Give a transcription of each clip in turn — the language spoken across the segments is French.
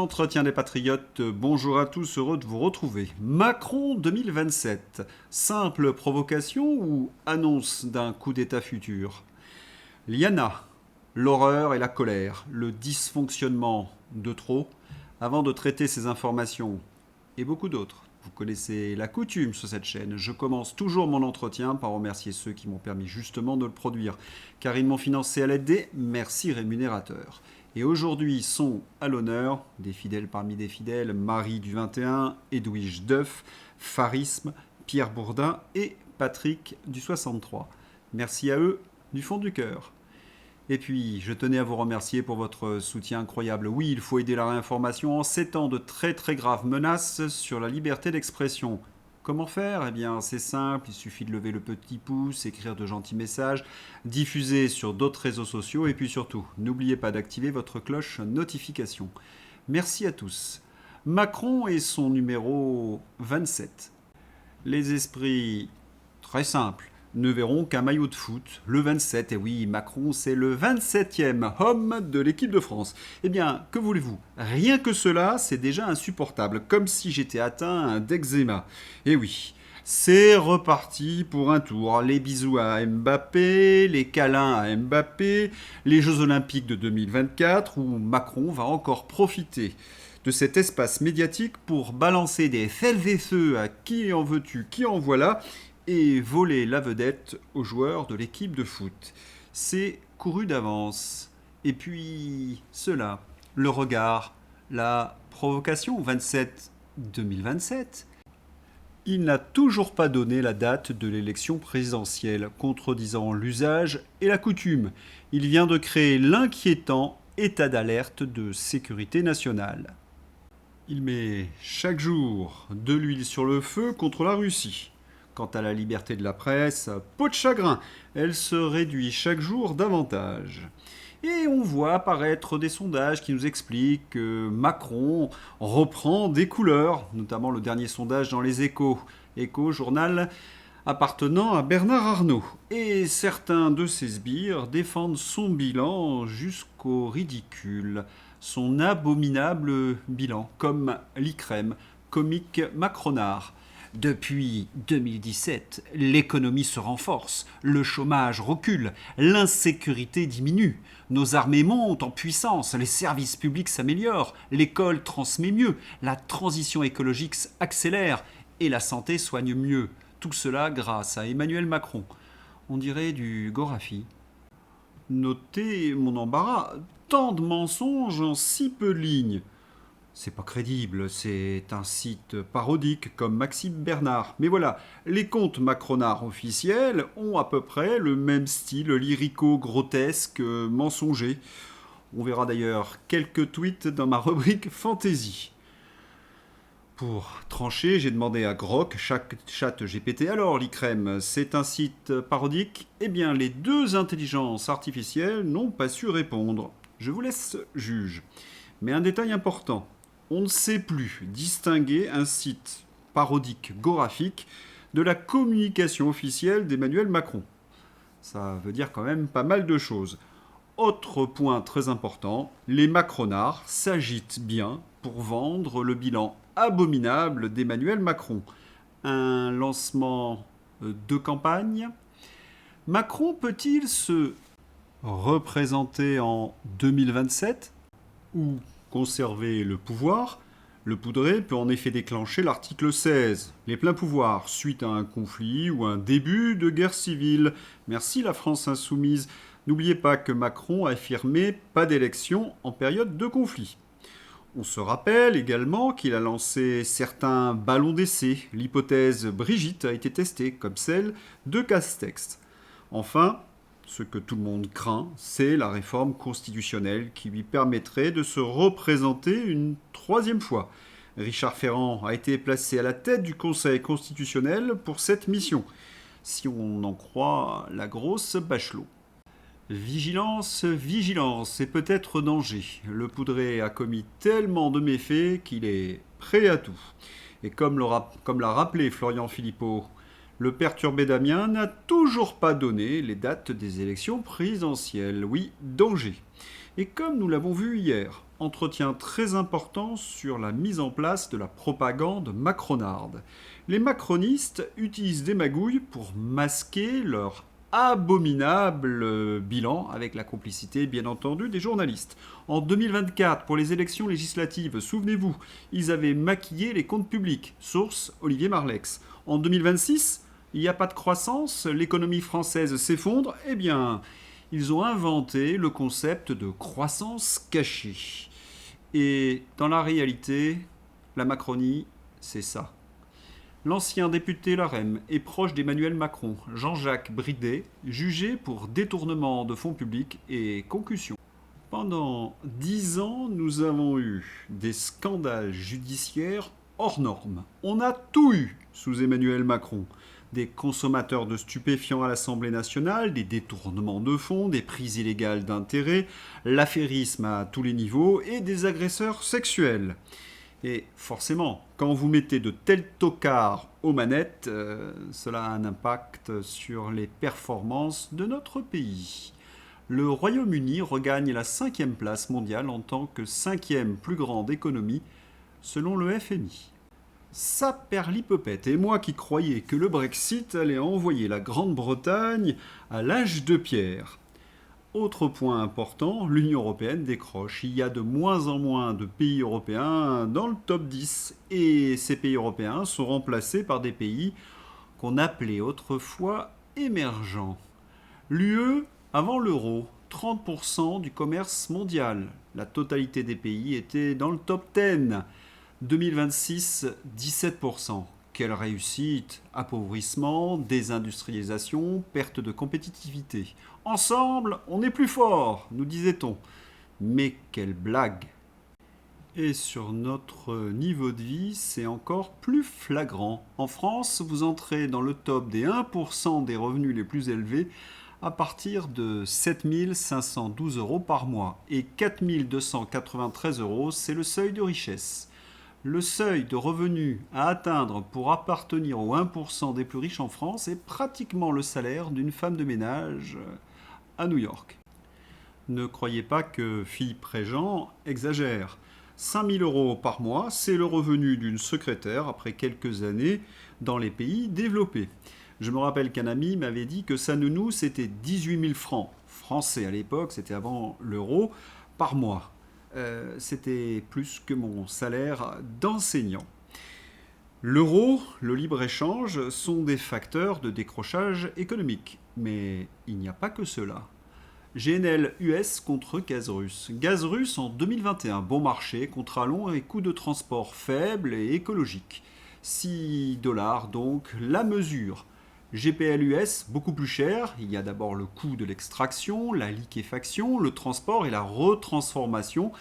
l'entretien des patriotes, bonjour à tous, heureux de vous retrouver. Macron 2027, simple provocation ou annonce d'un coup d'État futur? Liana, l'horreur et la colère, le dysfonctionnement de trop, avant de traiter ces informations, et beaucoup d'autres. Vous connaissez la coutume sur cette chaîne, je commence toujours mon entretien par remercier ceux qui m'ont permis justement de le produire, car ils m'ont financé à l'aide des merci rémunérateurs. Et aujourd'hui sont à l'honneur, des fidèles parmi des fidèles, Marie du 21, Edwige Deuf, Farisme, Pierre Bourdin et Patrick du 63. Merci à eux du fond du cœur. Et puis, je tenais à vous remercier pour votre soutien incroyable. Oui, il faut aider la réinformation en ces temps de très très graves menaces sur la liberté d'expression. Comment faire? Eh bien, c'est simple, il suffit de lever le petit pouce, écrire de gentils messages, diffuser sur d'autres réseaux sociaux et puis surtout, n'oubliez pas d'activer votre cloche notification. Merci à tous. Macron et son numéro 27. Les esprits très simples ne verront qu'un maillot de foot, le 27, et oui, Macron c'est le 27e homme de l'équipe de France. Eh bien, que voulez-vous? Rien que cela, c'est déjà insupportable, comme si j'étais atteint d'eczéma. Et oui, c'est reparti pour un tour. Les bisous à Mbappé, les câlins à Mbappé, les Jeux Olympiques de 2024, où Macron va encore profiter de cet espace médiatique pour balancer des faits et feux à qui en veux-tu, qui en voilà, et voler la vedette aux joueurs de l'équipe de foot. C'est couru d'avance. Et puis, cela, le regard, la provocation, 27-2027. Il n'a toujours pas donné la date de l'élection présidentielle, contredisant l'usage et la coutume. Il vient de créer l'inquiétant état d'alerte de sécurité nationale. Il met chaque jour de l'huile sur le feu contre la Russie. Quant à la liberté de la presse, peau de chagrin, elle se réduit chaque jour davantage. Et on voit apparaître des sondages qui nous expliquent que Macron reprend des couleurs, notamment le dernier sondage dans les Échos. Échos, journal appartenant à Bernard Arnault. Et certains de ses sbires défendent son bilan jusqu'au ridicule. Son abominable bilan, comme l'ICREM, comique macronard. Depuis 2017, l'économie se renforce, le chômage recule, l'insécurité diminue, nos armées montent en puissance, les services publics s'améliorent, l'école transmet mieux, la transition écologique accélère et la santé soigne mieux. Tout cela grâce à Emmanuel Macron. On dirait du Gorafi. Notez mon embarras, tant de mensonges en si peu de lignes. C'est pas crédible, c'est un site parodique comme Maxime Bernard. Mais voilà, les comptes macronards officiels ont à peu près le même style lyrico-grotesque, mensonger. On verra d'ailleurs quelques tweets dans ma rubrique Fantasy. Pour trancher, j'ai demandé à Grok, chat GPT, alors l'ICREM, c'est un site parodique? Eh bien, les deux intelligences artificielles n'ont pas su répondre. Je vous laisse juge. Mais un détail important. On ne sait plus distinguer un site parodique graphique de la communication officielle d'Emmanuel Macron. Ça veut dire quand même pas mal de choses. Autre point très important, les macronards s'agitent bien pour vendre le bilan abominable d'Emmanuel Macron. Un lancement de campagne. Macron peut-il se représenter en 2027 ou conserver le pouvoir? Le poudré peut en effet déclencher l'article 16, les pleins pouvoirs, suite à un conflit ou un début de guerre civile. Merci la France insoumise. N'oubliez pas que Macron a affirmé pas d'élection en période de conflit. On se rappelle également qu'il a lancé certains ballons d'essai. L'hypothèse Brigitte a été testée, comme celle de Castex. Enfin, ce que tout le monde craint, c'est la réforme constitutionnelle qui lui permettrait de se représenter une troisième fois. Richard Ferrand a été placé à la tête du Conseil constitutionnel pour cette mission, si on en croit la grosse Bachelot. Vigilance, vigilance et peut-être danger. Le poudré a commis tellement de méfaits qu'il est prêt à tout. Et comme l'a rappelé Florian Philippot, le perturbé Damien n'a toujours pas donné les dates des élections présidentielles. Oui, danger. Et comme nous l'avons vu hier, entretien très important sur la mise en place de la propagande macronarde. Les macronistes utilisent des magouilles pour masquer leur abominable bilan, avec la complicité bien entendu des journalistes. En 2024, pour les élections législatives, souvenez-vous, ils avaient maquillé les comptes publics. Source Olivier Marlex. En 2026, il n'y a pas de croissance, l'économie française s'effondre, eh bien, ils ont inventé le concept de croissance cachée. Et dans la réalité, la Macronie, c'est ça. L'ancien député LaREM est proche d'Emmanuel Macron, Jean-Jacques Bridet, jugé pour détournement de fonds publics et concussion. Pendant 10 ans, nous avons eu des scandales judiciaires hors normes. On a tout eu sous Emmanuel Macron. Des consommateurs de stupéfiants à l'Assemblée nationale, des détournements de fonds, des prises illégales d'intérêts, l'affairisme à tous les niveaux et des agresseurs sexuels. Et forcément, quand vous mettez de tels tocards aux manettes, cela a un impact sur les performances de notre pays. Le Royaume-Uni regagne la 5e place mondiale en tant que 5e plus grande économie selon le FMI. Saperlipopette, et moi qui croyais que le Brexit allait envoyer la Grande-Bretagne à l'âge de pierre. Autre point important, l'Union européenne décroche. Il y a de moins en moins de pays européens dans le top 10. Et ces pays européens sont remplacés par des pays qu'on appelait autrefois émergents. L'UE, avant l'euro, 30% du commerce mondial. La totalité des pays était dans le top 10. 2026, 17%. Quelle réussite! Appauvrissement, désindustrialisation, perte de compétitivité. Ensemble, on est plus fort, nous disait-on. Mais quelle blague! Et sur notre niveau de vie, c'est encore plus flagrant. En France, vous entrez dans le top des 1% des revenus les plus élevés à partir de 7 512 € par mois. Et 4 293 €, c'est le seuil de richesse. Le seuil de revenu à atteindre pour appartenir aux 1% des plus riches en France est pratiquement le salaire d'une femme de ménage à New York. Ne croyez pas que Philippe Régent exagère. 5 000 € par mois, c'est le revenu d'une secrétaire après quelques années dans les pays développés. Je me rappelle qu'un ami m'avait dit que sa nounou, c'était 18 000 francs français à l'époque, c'était avant l'euro, par mois. C'était plus que mon salaire d'enseignant. L'euro, le libre-échange sont des facteurs de décrochage économique. Mais il n'y a pas que cela. GNL US contre gaz russe. Gaz russe en 2021, bon marché, contrat long et coût de transport faible et écologique. 6 $ donc la mesure. GPL US, beaucoup plus cher. Il y a d'abord le coût de l'extraction, la liquéfaction, le transport et la retransformation,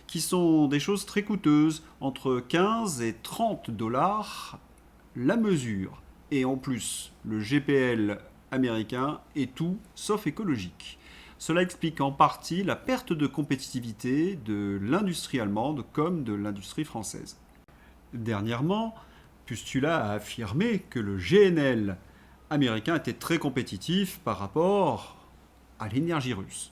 qui sont des choses très coûteuses, entre 15 et 30 $ la mesure. Et en plus, le GPL américain est tout sauf écologique. Cela explique en partie la perte de compétitivité de l'industrie allemande comme de l'industrie française. Dernièrement, Pustula a affirmé que le GNL américain était très compétitif par rapport à l'énergie russe.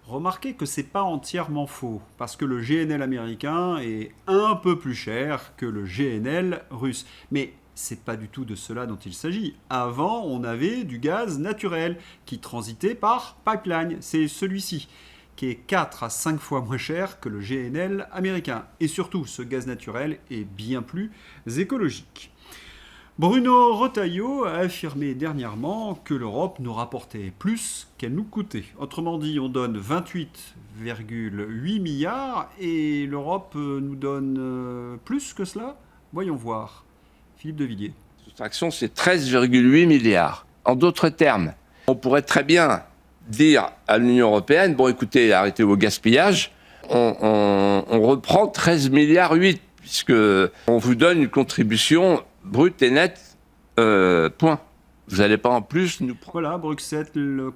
Remarquez que c'est pas entièrement faux, parce que le GNL américain est un peu plus cher que le GNL russe. Mais c'est pas du tout de cela dont il s'agit. Avant, on avait du gaz naturel qui transitait par pipeline. C'est celui-ci qui est 4 à 5 fois moins cher que le GNL américain. Et surtout, ce gaz naturel est bien plus écologique. Bruno Retailleau a affirmé dernièrement que l'Europe nous rapportait plus qu'elle nous coûtait. Autrement dit, on donne 28,8 milliards et l'Europe nous donne plus que cela. Voyons voir. Philippe de Villiers. La soustraction, c'est 13,8 milliards. En d'autres termes, on pourrait très bien dire à l'Union européenne, bon écoutez, arrêtez vos gaspillages, on reprend 13 milliards 8, puisque on vous donne une contribution brute et nette, point. Vous n'allez pas en plus nous prendre. Voilà, Bruxelles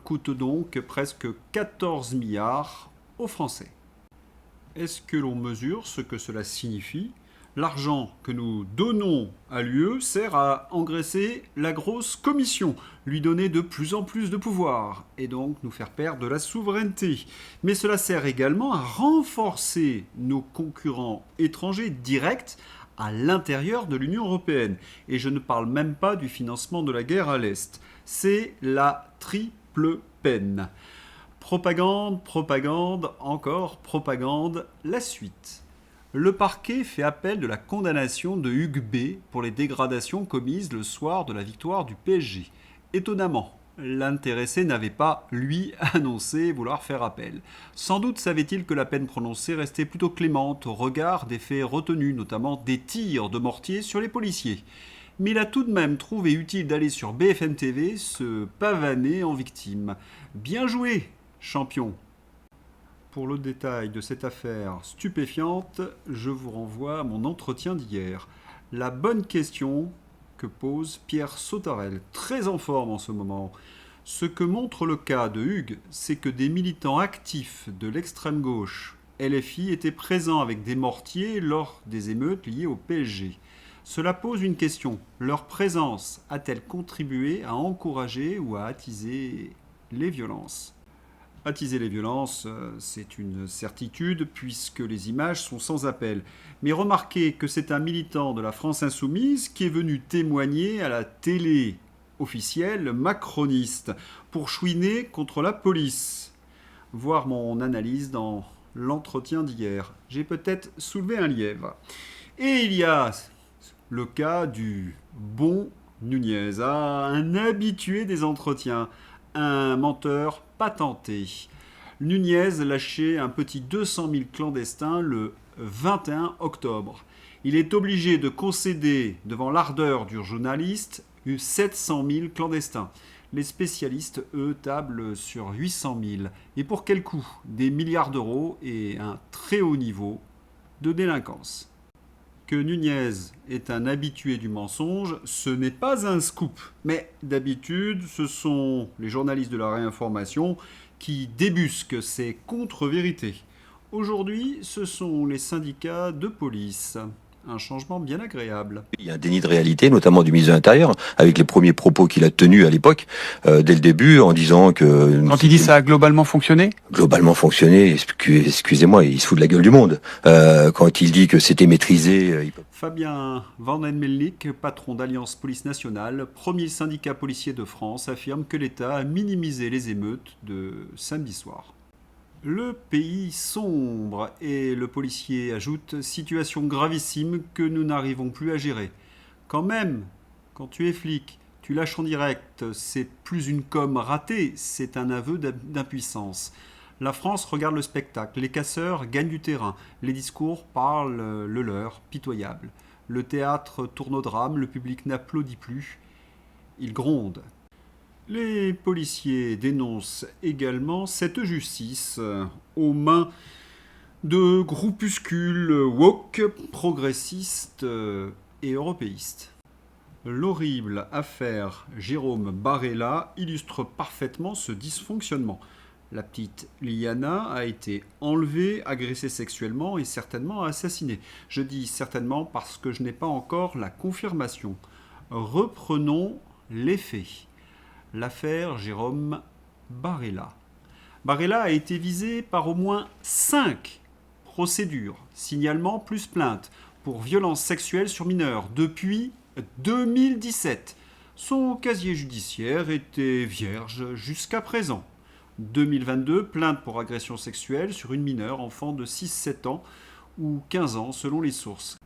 coûte donc presque 14 milliards aux Français. Est-ce que l'on mesure ce que cela signifie ? L'argent que nous donnons à l'UE sert à engraisser la grosse commission, lui donner de plus en plus de pouvoir, et donc nous faire perdre de la souveraineté. Mais cela sert également à renforcer nos concurrents étrangers directs à l'intérieur de l'Union européenne. Et je ne parle même pas du financement de la guerre à l'Est. C'est la triple peine. Propagande, propagande, encore propagande, la suite. Le parquet fait appel de la condamnation de Hugues B pour les dégradations commises le soir de la victoire du PSG. Étonnamment, l'intéressé n'avait pas, lui, annoncé vouloir faire appel. Sans doute savait-il que la peine prononcée restait plutôt clémente au regard des faits retenus, notamment des tirs de mortier sur les policiers. Mais il a tout de même trouvé utile d'aller sur BFM TV se pavaner en victime. Bien joué, champion! Pour le détail de cette affaire stupéfiante, je vous renvoie à mon entretien d'hier. La bonne question que pose Pierre Sautarel, très en forme en ce moment. Ce que montre le cas de Hugues, c'est que des militants actifs de l'extrême gauche LFI étaient présents avec des mortiers lors des émeutes liées au PSG. Cela pose une question. Leur présence a-t-elle contribué à encourager ou à attiser les violences ? Attiser les violences, c'est une certitude puisque les images sont sans appel. Mais remarquez que c'est un militant de la France insoumise qui est venu témoigner à la télé officielle macroniste pour chouiner contre la police. Voir mon analyse dans l'entretien d'hier. J'ai peut-être soulevé un lièvre. Et il y a le cas du bon Nunez, un habitué des entretiens, un menteur patenté. Nunez lâchait un petit 200 000 clandestins le 21 octobre. Il est obligé de concéder devant l'ardeur du journaliste 700 000 clandestins. Les spécialistes, eux, tablent sur 800 000. Et pour quel coût ? Des milliards d'euros et un très haut niveau de délinquance. Que Nunez est un habitué du mensonge, ce n'est pas un scoop. Mais d'habitude, ce sont les journalistes de la réinformation qui débusquent ces contre-vérités. Aujourd'hui, ce sont les syndicats de police. Un changement bien agréable. Il y a un déni de réalité, notamment du ministre de l'Intérieur, avec les premiers propos qu'il a tenus à l'époque, dès le début, en disant que... Quand il dit ça a globalement fonctionné ? Globalement fonctionné, excusez-moi, il se fout de la gueule du monde. Quand il dit que c'était maîtrisé... Fabien Vandenmelnik, patron d'Alliance Police Nationale, premier syndicat policier de France, affirme que l'État a minimisé les émeutes de samedi soir. Le pays sombre et le policier ajoute « situation gravissime que nous n'arrivons plus à gérer ». Quand même, quand tu es flic, tu lâches en direct, c'est plus une com ratée, c'est un aveu d'impuissance. La France regarde le spectacle, les casseurs gagnent du terrain, les discours parlent le leur, pitoyable. Le théâtre tourne au drame, le public n'applaudit plus, il gronde. Les policiers dénoncent également cette justice aux mains de groupuscules woke, progressistes et européistes. L'horrible affaire Jérôme Barella illustre parfaitement ce dysfonctionnement. La petite Liana a été enlevée, agressée sexuellement et certainement assassinée. Je dis certainement parce que je n'ai pas encore la confirmation. Reprenons les faits. L'affaire Jérôme Barella. Barella a été visé par au moins 5 procédures, signalements plus plaintes, pour violences sexuelles sur mineurs depuis 2017. Son casier judiciaire était vierge jusqu'à présent. 2022, plainte pour agression sexuelle sur une mineure, enfant de 6-7 ans ou 15 ans selon les sources.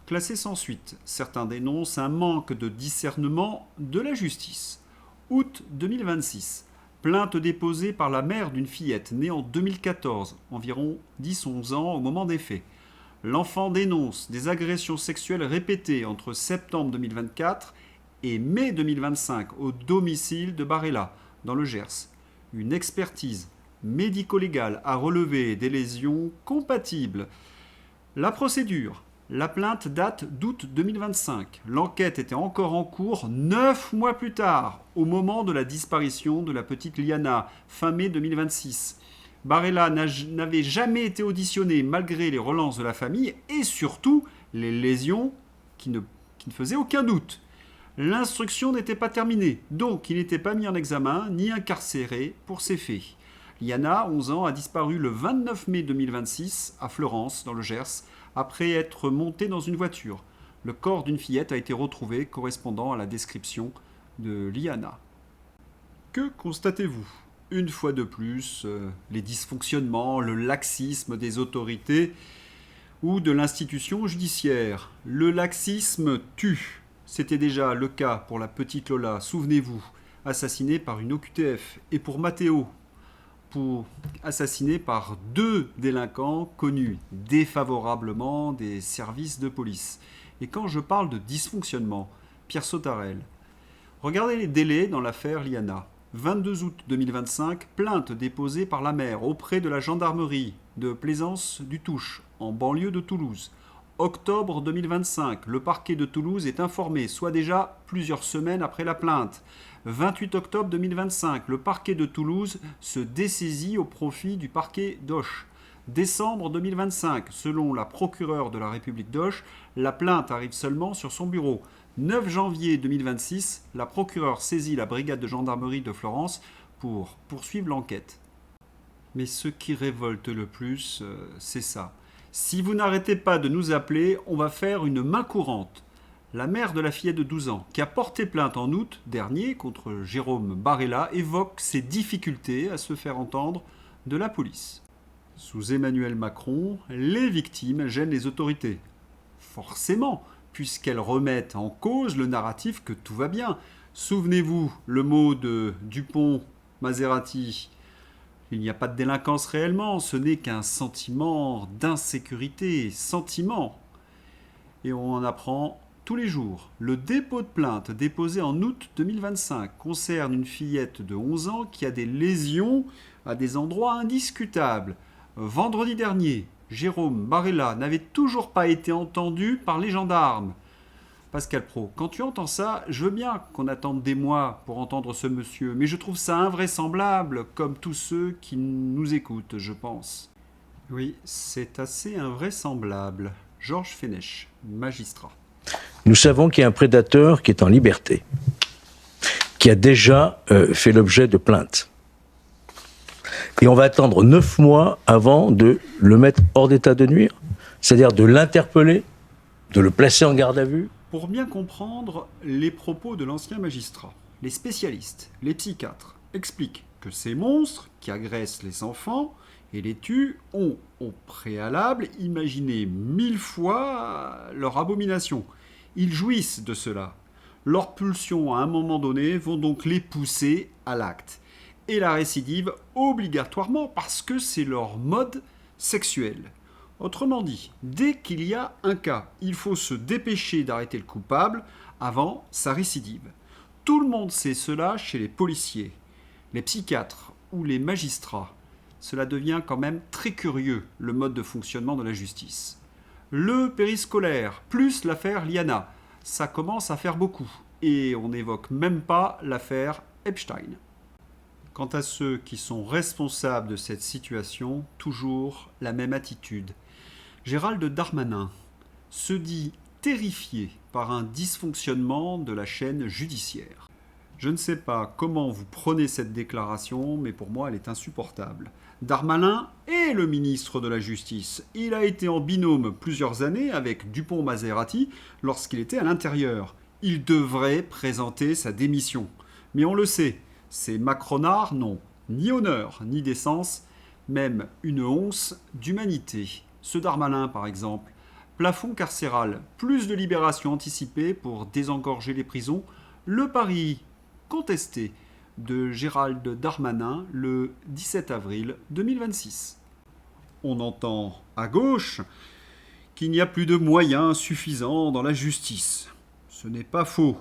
Classé sans suite, certains dénoncent un manque de discernement de la justice. Août 2026, plainte déposée par la mère d'une fillette née en 2014, environ 10-11 ans au moment des faits. L'enfant dénonce des agressions sexuelles répétées entre septembre 2024 et mai 2025 au domicile de Barella, dans le Gers. Une expertise médico-légale a relevé des lésions compatibles. La procédure. La plainte date d'août 2025. L'enquête était encore en cours 9 mois plus tard, au moment de la disparition de la petite Liana, fin mai 2026. Barella n'avait jamais été auditionné malgré les relances de la famille et surtout, les lésions qui ne faisaient aucun doute. L'instruction n'était pas terminée, donc il n'était pas mis en examen ni incarcéré pour ces faits. Liana, 11 ans, a disparu le 29 mai 2026 à Fleurance, dans le Gers, après être montée dans une voiture. Le corps d'une fillette a été retrouvé correspondant à la description de Liana. Que constatez-vous ? Une fois de plus, les dysfonctionnements, le laxisme des autorités ou de l'institution judiciaire. Le laxisme tue. C'était déjà le cas pour la petite Lola, souvenez-vous, assassinée par une OQTF, et pour Matteo, assassiné par 2 délinquants connus défavorablement des services de police. Et quand je parle de dysfonctionnement, Pierre Sautarel, regardez les délais dans l'affaire Liana. 22 août 2025, plainte déposée par la mère auprès de la gendarmerie de Plaisance-du-Touche, en banlieue de Toulouse. Octobre 2025, le parquet de Toulouse est informé, soit déjà plusieurs semaines après la plainte. 28 octobre 2025, le parquet de Toulouse se dessaisit au profit du parquet d'Auch. Décembre 2025, selon la procureure de la République d'Auch, la plainte arrive seulement sur son bureau. 9 janvier 2026, la procureure saisit la brigade de gendarmerie de Florence pour poursuivre l'enquête. Mais ce qui révolte le plus, c'est ça. Si vous n'arrêtez pas de nous appeler, on va faire une main courante. La mère de la fillette de 12 ans, qui a porté plainte en août dernier contre Jérôme Barella, évoque ses difficultés à se faire entendre de la police. Sous Emmanuel Macron, les victimes gênent les autorités. Forcément, puisqu'elles remettent en cause le narratif que tout va bien. Souvenez-vous, le mot de Dupont-Maserati, il n'y a pas de délinquance réellement, ce n'est qu'un sentiment d'insécurité, sentiment. Et on en apprend tous les jours. Le dépôt de plainte déposé en août 2025 concerne une fillette de 11 ans qui a des lésions à des endroits indiscutables. Vendredi dernier, Jérôme Barella n'avait toujours pas été entendu par les gendarmes. Pascal Praud, quand tu entends ça, je veux bien qu'on attende des mois pour entendre ce monsieur, mais je trouve ça invraisemblable, comme tous ceux qui nous écoutent, je pense. Oui, c'est assez invraisemblable. Georges Fenech, magistrat. Nous savons qu'il y a un prédateur qui est en liberté, qui a déjà fait l'objet de plaintes. Et on va attendre 9 mois avant de le mettre hors d'état de nuire, c'est-à-dire de l'interpeller, de le placer en garde à vue. Pour bien comprendre les propos de l'ancien magistrat, les spécialistes, les psychiatres, expliquent que ces monstres qui agressent les enfants et les tuent ont, au préalable, imaginé 1000 fois leur abomination. Ils jouissent de cela. Leurs pulsions, à un moment donné, vont donc les pousser à l'acte. Et la récidive obligatoirement parce que c'est leur mode sexuel. Autrement dit, dès qu'il y a un cas, il faut se dépêcher d'arrêter le coupable avant sa récidive. Tout le monde sait cela chez les policiers, les psychiatres ou les magistrats. Cela devient quand même très curieux, le mode de fonctionnement de la justice. Le périscolaire, plus l'affaire Liana, ça commence à faire beaucoup. Et on n'évoque même pas l'affaire Epstein. Quant à ceux qui sont responsables de cette situation, toujours la même attitude. Gérald Darmanin se dit terrifié par un dysfonctionnement de la chaîne judiciaire. Je ne sais pas comment vous prenez cette déclaration, mais pour moi elle est insupportable. Darmanin est le ministre de la Justice. Il a été en binôme plusieurs années avec Dupont-Maserati lorsqu'il était à l'intérieur. Il devrait présenter sa démission. Mais on le sait, ces macronards n'ont ni honneur ni décence, même une once d'humanité. Ce Darmanin, par exemple, plafond carcéral, plus de libération anticipée pour désengorger les prisons, le pari contesté de Gérald Darmanin le 17 avril 2026. On entend à gauche qu'il n'y a plus de moyens suffisants dans la justice. Ce n'est pas faux,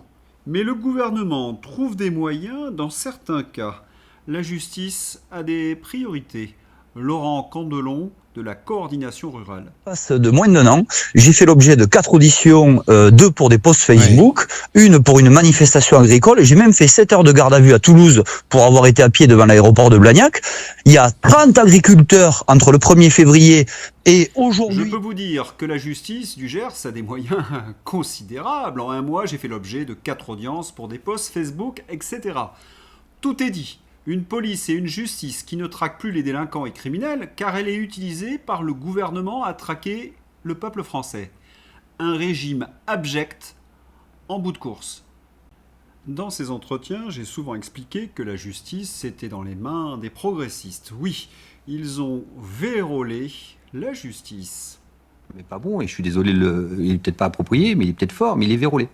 mais le gouvernement trouve des moyens dans certains cas. La justice a des priorités. Laurent Candelon, de la coordination rurale. De moins d'un an, j'ai fait l'objet de 4 auditions, 2 pour des posts Facebook, une pour une manifestation agricole. J'ai même fait 7 heures de garde à vue à Toulouse pour avoir été à pied devant l'aéroport de Blagnac. Il y a 30 agriculteurs entre le 1er février et aujourd'hui. Je peux vous dire que la justice du Gers a des moyens considérables. En un mois, j'ai fait l'objet de 4 audiences pour des posts Facebook, etc. Tout est dit. Une police et une justice qui ne traquent plus les délinquants et criminels car elle est utilisée par le gouvernement à traquer le peuple français. Un régime abject en bout de course. Dans ces entretiens, j'ai souvent expliqué que la justice était dans les mains des progressistes. Oui, ils ont vérolé la justice. Mais pas bon, et je suis désolé, il est peut-être pas approprié, mais il est peut-être fort, mais il est vérolé.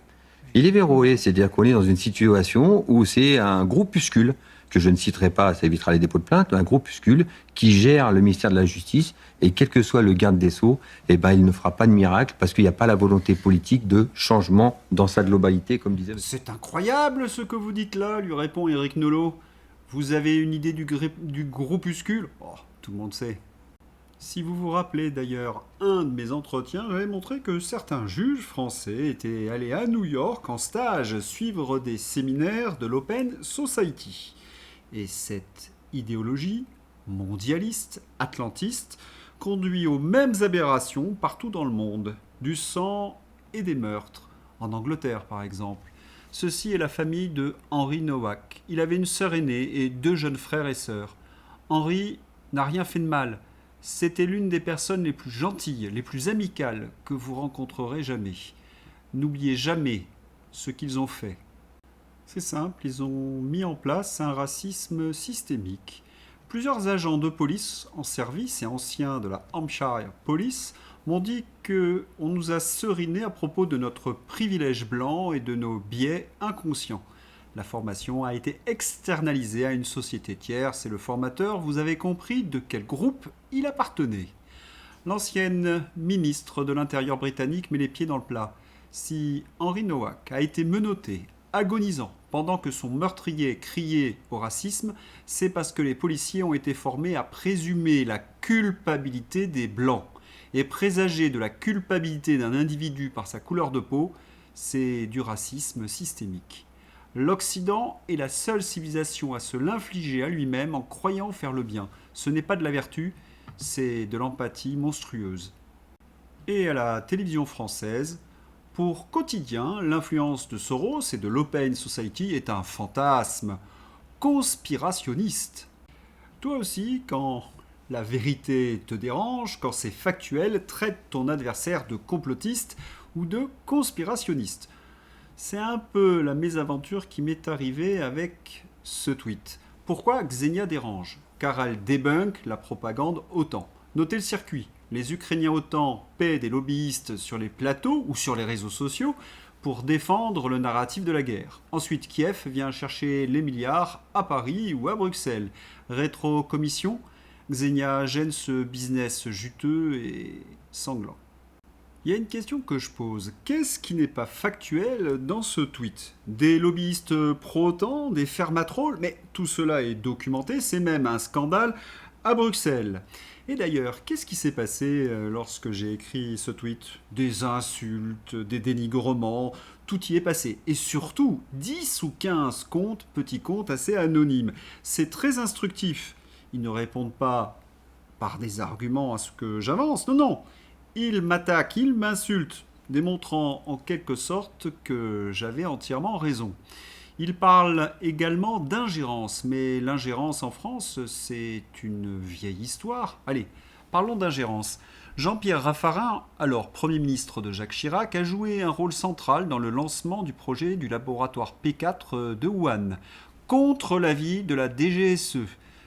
Il est vérolé, c'est-à-dire qu'on est dans une situation où c'est un groupuscule, que je ne citerai pas, ça évitera les dépôts de plainte, un groupuscule qui gère le ministère de la Justice, et quel que soit le garde des Sceaux, eh ben, il ne fera pas de miracle, parce qu'il n'y a pas la volonté politique de changement dans sa globalité, comme disait... C'est incroyable ce que vous dites là, lui répond Éric Nolot. Vous avez une idée du groupuscule ? Oh, tout le monde sait. Si vous vous rappelez d'ailleurs un de mes entretiens, j'avais montré que certains juges français étaient allés à New York en stage suivre des séminaires de l'Open Society. Et cette idéologie mondialiste, atlantiste, conduit aux mêmes aberrations partout dans le monde. Du sang et des meurtres. En Angleterre par exemple. Ceci est la famille de Henry Nowak. Il avait une sœur aînée et 2 jeunes frères et sœurs. Henry n'a rien fait de mal. C'était l'une des personnes les plus gentilles, les plus amicales que vous rencontrerez jamais. N'oubliez jamais ce qu'ils ont fait. C'est simple, ils ont mis en place un racisme systémique. Plusieurs agents de police en service et anciens de la Hampshire Police m'ont dit qu'on nous a seriné à propos de notre privilège blanc et de nos biais inconscients. La formation a été externalisée à une société tierce et le formateur, vous avez compris de quel groupe il appartenait. L'ancienne ministre de l'Intérieur britannique met les pieds dans le plat. Si Henry Nowak a été menotté, agonisant, pendant que son meurtrier criait au racisme, c'est parce que les policiers ont été formés à présumer la culpabilité des Blancs. Et présager de la culpabilité d'un individu par sa couleur de peau, c'est du racisme systémique. L'Occident est la seule civilisation à se l'infliger à lui-même en croyant faire le bien. Ce n'est pas de la vertu, c'est de l'empathie monstrueuse. Et à la télévision française, pour Quotidien, l'influence de Soros et de l'Open Society est un fantasme conspirationniste. Toi aussi, quand la vérité te dérange, quand c'est factuel, traite ton adversaire de complotiste ou de conspirationniste. C'est un peu la mésaventure qui m'est arrivée avec ce tweet. Pourquoi Xenia dérange ? Car elle débunk la propagande OTAN. Notez le circuit. Les Ukrainiens OTAN paient des lobbyistes sur les plateaux ou sur les réseaux sociaux pour défendre le narratif de la guerre. Ensuite, Kiev vient chercher les milliards à Paris ou à Bruxelles. Rétrocommission, Xenia gêne ce business juteux et sanglant. Il y a une question que je pose. Qu'est-ce qui n'est pas factuel dans ce tweet ? Des lobbyistes pro-OTAN, des fermatrolls, mais tout cela est documenté, c'est même un scandale à Bruxelles. Et d'ailleurs, qu'est-ce qui s'est passé lorsque j'ai écrit ce tweet ? Des insultes, des dénigrements, tout y est passé. Et surtout, 10 ou 15 comptes, petits comptes assez anonymes. C'est très instructif. Ils ne répondent pas par des arguments à ce que j'avance, non. Ils m'attaquent, ils m'insultent, démontrant en quelque sorte que j'avais entièrement raison. Ils parlent également d'ingérence, mais l'ingérence en France, c'est une vieille histoire. Allez, parlons d'ingérence. Jean-Pierre Raffarin, alors Premier ministre de Jacques Chirac, a joué un rôle central dans le lancement du projet du laboratoire P4 de Wuhan, contre l'avis de la DGSE.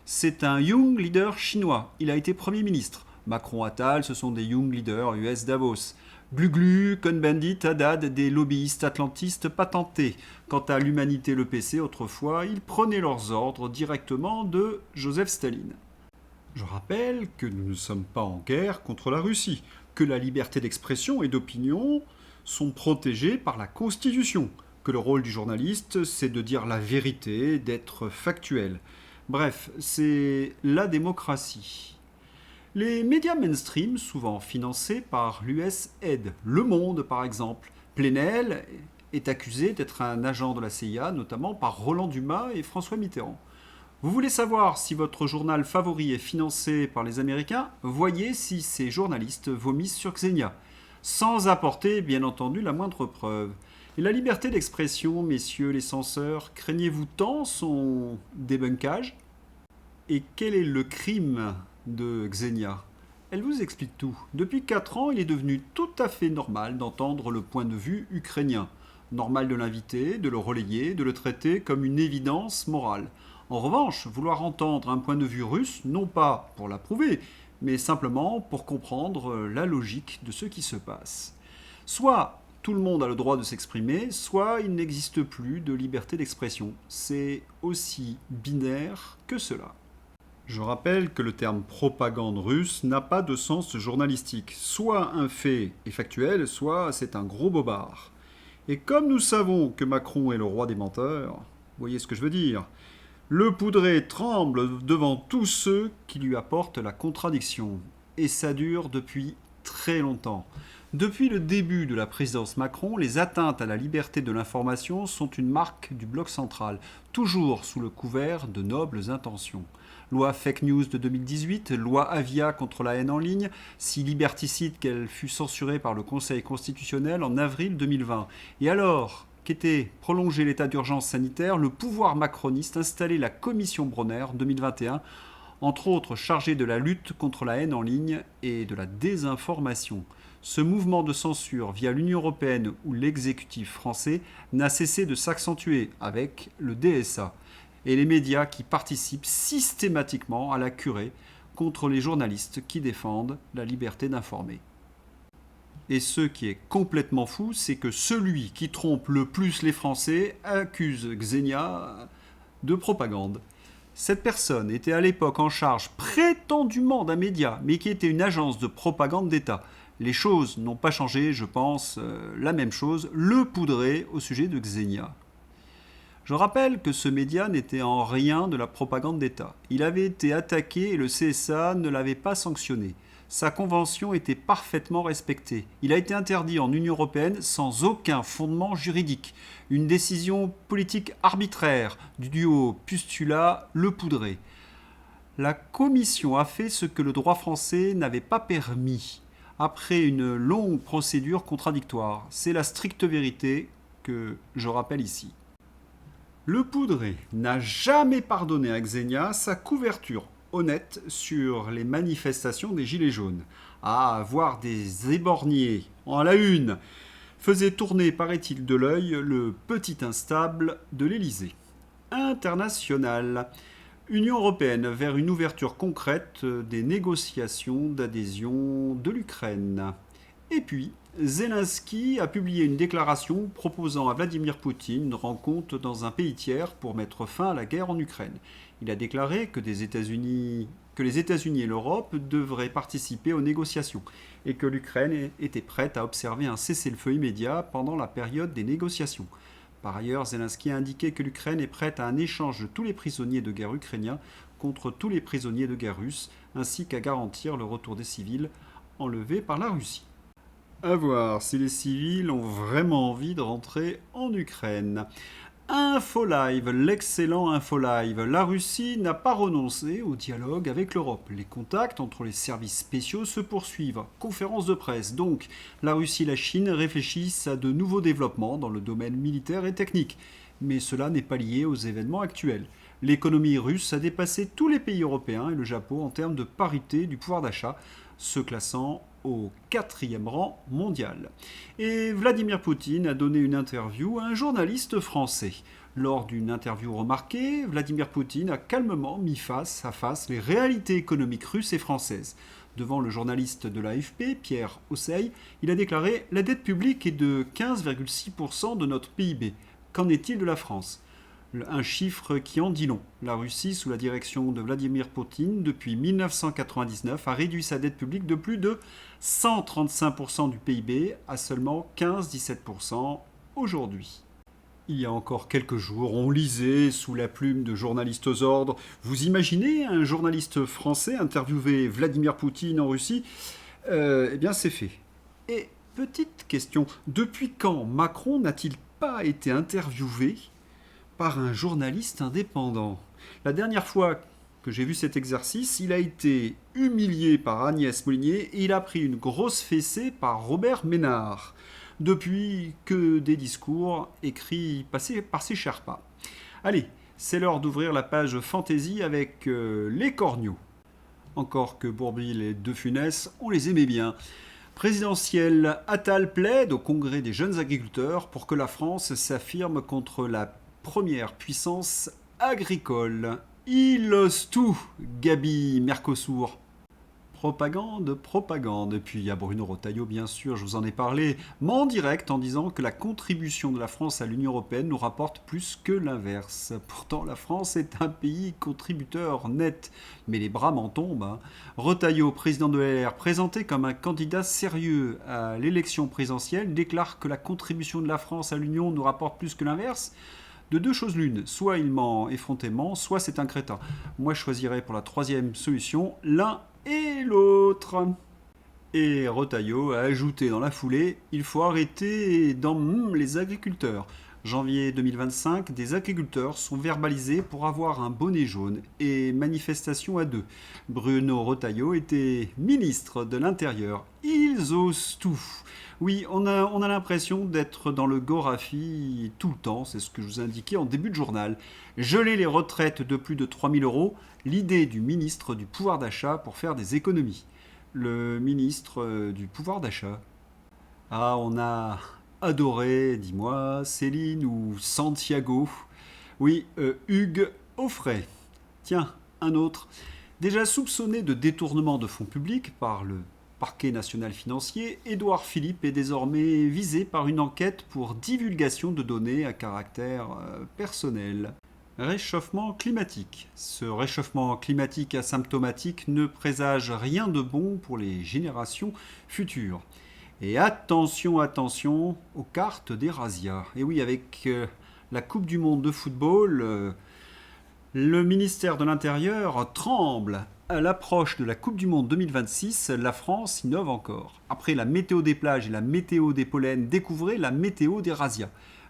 C'est un young leader chinois, il a été Premier ministre. Macron, Attal, ce sont des young leaders US Davos. Gluglu, Cohn-Bendit, Haddad, des lobbyistes atlantistes patentés. Quant à l'Humanité le PC, autrefois, ils prenaient leurs ordres directement de Joseph Staline. Je rappelle que nous ne sommes pas en guerre contre la Russie, que la liberté d'expression et d'opinion sont protégées par la Constitution, que le rôle du journaliste, c'est de dire la vérité, d'être factuel. Bref, c'est la démocratie. Les médias mainstream, souvent financés par l'USAID, Le Monde par exemple, Plenel est accusé d'être un agent de la CIA, notamment par Roland Dumas et François Mitterrand. Vous voulez savoir si votre journal favori est financé par les Américains? Voyez si ces journalistes vomissent sur Xenia, sans apporter bien entendu la moindre preuve. Et la liberté d'expression, messieurs les censeurs, craignez-vous tant son débunkage? Et quel est le crime de Xenia? Elle vous explique tout. Depuis 4 ans, il est devenu tout à fait normal d'entendre le point de vue ukrainien. Normal de l'inviter, de le relayer, de le traiter comme une évidence morale. En revanche, vouloir entendre un point de vue russe, non pas pour l'approuver, mais simplement pour comprendre la logique de ce qui se passe. Soit tout le monde a le droit de s'exprimer, soit il n'existe plus de liberté d'expression. C'est aussi binaire que cela. Je rappelle que le terme propagande russe n'a pas de sens journalistique. Soit un fait est factuel, soit c'est un gros bobard. Et comme nous savons que Macron est le roi des menteurs, vous voyez ce que je veux dire, le poudré tremble devant tous ceux qui lui apportent la contradiction. Et ça dure depuis très longtemps. Depuis le début de la présidence Macron, les atteintes à la liberté de l'information sont une marque du bloc central, toujours sous le couvert de nobles intentions. Loi fake news de 2018, loi Avia contre la haine en ligne, si liberticide qu'elle fut censurée par le Conseil constitutionnel en avril 2020. Et alors qu'était prolongé l'état d'urgence sanitaire, le pouvoir macroniste installait la commission Bronner 2021, entre autres chargée de la lutte contre la haine en ligne et de la désinformation. Ce mouvement de censure via l'Union européenne ou l'exécutif français n'a cessé de s'accentuer avec le DSA et les médias qui participent systématiquement à la curée contre les journalistes qui défendent la liberté d'informer. Et ce qui est complètement fou, c'est que celui qui trompe le plus les Français accuse Xenia de propagande. Cette personne était à l'époque en charge prétendument d'un média, mais qui était une agence de propagande d'État. Les choses n'ont pas changé, je pense, la même chose, le poudré au sujet de Xenia. Je rappelle que ce média n'était en rien de la propagande d'État. Il avait été attaqué et le CSA ne l'avait pas sanctionné. Sa convention était parfaitement respectée. Il a été interdit en Union européenne sans aucun fondement juridique. Une décision politique arbitraire du duo Pustula-Le Poudré. La Commission a fait ce que le droit français n'avait pas permis, après une longue procédure contradictoire. C'est la stricte vérité que je rappelle ici. Le Poudré n'a jamais pardonné à Xenia sa couverture honnête sur les manifestations des Gilets jaunes. À voir des éborgnés en la une faisait tourner, paraît-il, de l'œil le petit instable de l'Élysée. International. Union européenne vers une ouverture concrète des négociations d'adhésion de l'Ukraine. Et puis, Zelensky a publié une déclaration proposant à Vladimir Poutine une rencontre dans un pays tiers pour mettre fin à la guerre en Ukraine. Il a déclaré que les États-Unis et l'Europe devraient participer aux négociations et que l'Ukraine était prête à observer un cessez-le-feu immédiat pendant la période des négociations. Par ailleurs, Zelensky a indiqué que l'Ukraine est prête à un échange de tous les prisonniers de guerre ukrainiens contre tous les prisonniers de guerre russes, ainsi qu'à garantir le retour des civils enlevés par la Russie. À voir si les civils ont vraiment envie de rentrer en Ukraine. Infolive, l'excellent Infolive. La Russie n'a pas renoncé au dialogue avec l'Europe. Les contacts entre les services spéciaux se poursuivent. Conférence de presse. Donc, la Russie et la Chine réfléchissent à de nouveaux développements dans le domaine militaire et technique. Mais cela n'est pas lié aux événements actuels. L'économie russe a dépassé tous les pays européens et le Japon en termes de parité du pouvoir d'achat, se classant au 4e rang mondial. Et Vladimir Poutine a donné une interview à un journaliste français. Lors d'une interview remarquée, Vladimir Poutine a calmement mis face à face les réalités économiques russes et françaises. Devant le journaliste de l'AFP, Pierre Osseil, il a déclaré « La dette publique est de 15,6% de notre PIB. Qu'en est-il de la France ?» Un chiffre qui en dit long. La Russie, sous la direction de Vladimir Poutine, depuis 1999, a réduit sa dette publique de plus de 135% du PIB à seulement 15-17% aujourd'hui. Il y a encore quelques jours, on lisait sous la plume de journalistes aux ordres. Vous imaginez un journaliste français interviewer Vladimir Poutine en Russie? Eh bien, c'est fait. Et petite question, depuis quand Macron n'a-t-il pas été interviewé par un journaliste indépendant? La dernière fois que j'ai vu cet exercice, il a été humilié par Agnès Molinier et il a pris une grosse fessée par Robert Ménard. Depuis, que des discours écrits passés par ses Sherpas. Allez, c'est l'heure d'ouvrir la page fantasy avec les Corneaux. Encore que Bourvil et De Funès, on les aimait bien. Présidentielle, Attal plaide au Congrès des jeunes agriculteurs pour que la France s'affirme contre la première puissance agricole. Il ose tout, Gabi Mercosur. Propagande. Et puis il y a Bruno Retailleau, bien sûr, je vous en ai parlé, mais en direct en disant que la contribution de la France à l'Union européenne nous rapporte plus que l'inverse. Pourtant, la France est un pays contributeur net, mais les bras m'en tombent. Hein. Retailleau, président de LR, présenté comme un candidat sérieux à l'élection présidentielle, déclare que la contribution de la France à l'Union nous rapporte plus que l'inverse. De deux choses l'une, soit il ment effrontément, soit c'est un crétin. Moi je choisirais pour la troisième solution l'un et l'autre. Et Retailleau a ajouté dans la foulée, il faut arrêter dans les agriculteurs. Janvier 2025, des agriculteurs sont verbalisés pour avoir un bonnet jaune et manifestation à deux. Bruno Retailleau était ministre de l'Intérieur. Ils osent tout. Oui, on a l'impression d'être dans le Gorafi tout le temps, c'est ce que je vous indiquais en début de journal. Geler les retraites de plus de 3 000 euros, l'idée du ministre du pouvoir d'achat pour faire des économies. Le ministre du pouvoir d'achat. Ah, on a adoré, dis-moi, Céline ou Santiago. Oui, Hugues Offray. Tiens, un autre. Déjà soupçonné de détournement de fonds publics par le Parquet national financier, Édouard Philippe est désormais visé par une enquête pour divulgation de données à caractère personnel. Réchauffement climatique. Ce réchauffement climatique asymptomatique ne présage rien de bon pour les générations futures. Et attention aux cartes des razzias. Et oui, avec la Coupe du Monde de football, le ministère de l'Intérieur tremble. À l'approche de la Coupe du Monde 2026, la France innove encore. Après la météo des plages et la météo des pollens, découvrez la météo des razzias.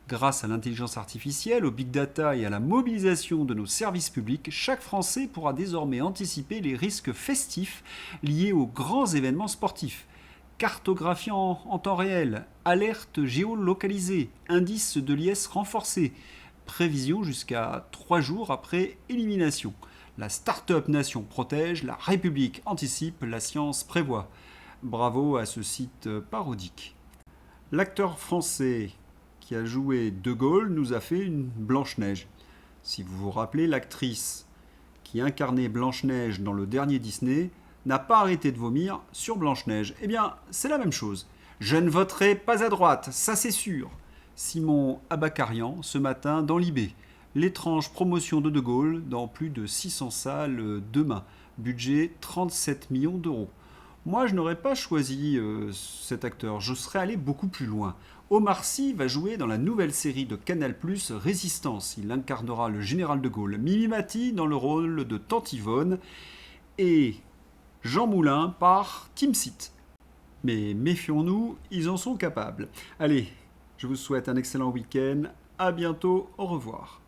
Grâce à l'intelligence artificielle, au big data et à la mobilisation de nos services publics, chaque Français pourra désormais anticiper les risques festifs liés aux grands événements sportifs. Cartographie en temps réel, alerte géolocalisée, indice de l'IS renforcé, prévision jusqu'à 3 jours après élimination. La start-up nation protège, la République anticipe, la science prévoit. Bravo à ce site parodique. L'acteur français qui a joué De Gaulle nous a fait une Blanche-Neige. Si vous vous rappelez, l'actrice qui incarnait Blanche-Neige dans le dernier Disney n'a pas arrêté de vomir sur Blanche-Neige. Eh bien, c'est la même chose. Je ne voterai pas à droite, ça c'est sûr. Simon Abakarian, ce matin dans l'IB. L'étrange promotion de Gaulle dans plus de 600 salles demain. Budget 37 millions d'euros. Moi, je n'aurais pas choisi cet acteur. Je serais allé beaucoup plus loin. Omar Sy va jouer dans la nouvelle série de Canal+, Résistance. Il incarnera le général de Gaulle. Mimi Mati dans le rôle de Tante Yvonne. Et Jean Moulin par Timsit. Mais méfions-nous, ils en sont capables. Allez, je vous souhaite un excellent week-end. À bientôt, au revoir.